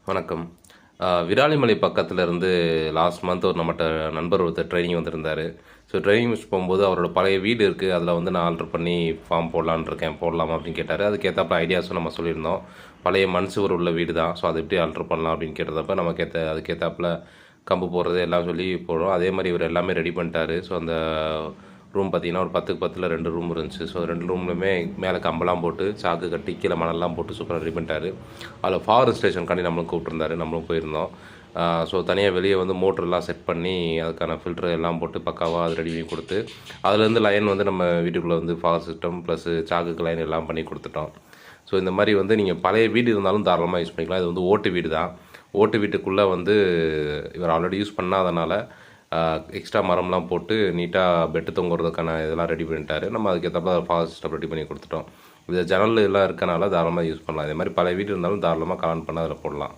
வணக்கம். விராலிமலை பக்கத்துல இருந்து லாஸ்ட் மந்த் ஒரு நம்மட்ட நண்பர் ஒருத்தர் ட்ரெய்னிங் வந்திருந்தாரு. ஸோ ட்ரெய்னிங் முடிச்சுட்டு போகும்போது அவரோட பழைய வீடு இருக்குது, அதில் வந்து நான் ஆல்டர் பண்ணி ஃபார்ம் போடலான்னு இருக்கேன், போடலாமா அப்படின்னு கேட்டார். அதுக்கேற்றாப்புல ஐடியாஸும் நம்ம சொல்லியிருந்தோம். பழைய மண் சுவர் உள்ள வீடு தான், ஸோ அதை எப்படி ஆல்டர் பண்ணலாம் அப்படின்னு கேட்டதப்ப நமக்கு அதுக்கேற்றாப்புல கம்பு போடுறது எல்லாம் சொல்லி போடுறோம். அதே மாதிரி இவர் எல்லாமே ரெடி பண்ணிட்டாரு. ஸோ அந்த ரூம் பார்த்திங்கன்னா ஒரு 10க்கு 10ல் 2 ரூம் இருந்துச்சு. ஸோ 2 ரூம்லையுமே மேலே கம்பெல்லாம் போட்டு சாக்கு கட்டி கீழே மணல்லாம் போட்டு சூப்பராக ரெடி பண்ணிட்டாரு. அதில் ஃபாரஸ்ட் ஸ்டேஷனுக்காண்டி நம்மளும் கூப்பிட்டுருந்தாரு, நம்மளும் போயிருந்தோம். ஸோ தனியாக வெளியே வந்து மோட்டர்லாம் செட் பண்ணி அதுக்கான ஃபில்ட்ரு எல்லாம் போட்டு பக்காவாக அது ரெடி பண்ணி கொடுத்து, அதுலேருந்து லைன் வந்து நம்ம வீட்டுக்குள்ளே வந்து ஃபாரஸ்ட் சிஸ்டம் ப்ளஸ் சாக்குக்கு லைன் எல்லாம் பண்ணி கொடுத்துட்டோம். ஸோ இந்த மாதிரி வந்து நீங்கள் பழைய வீடு இருந்தாலும் தாராளமாக யூஸ் பண்ணிக்கலாம். இது வந்து ஓட்டு வீடு தான். ஓட்டு வீட்டுக்குள்ளே வந்து இவர் ஆல்ரெடி யூஸ் பண்ணாதனால எக்ஸ்ட்ரா மரம்லாம் போட்டு நீட்டாக பெட்டு தொங்குறதுக்கான இதெல்லாம் ரெடி பண்ணிட்டாரு. நம்ம அதுக்கேற்றப்ப ஃபாரஸ்ட் சிஸ்டம் ரெடி பண்ணி கொடுத்துட்டோம். இது ஜன்னல் எல்லாம் இருக்கனால தாராளமாக யூஸ் பண்ணலாம். இதே மாதிரி பழைய வீடு இருந்தாலும் தாராளமாக கலெக்ட் பண்ணி அதில் போடலாம்.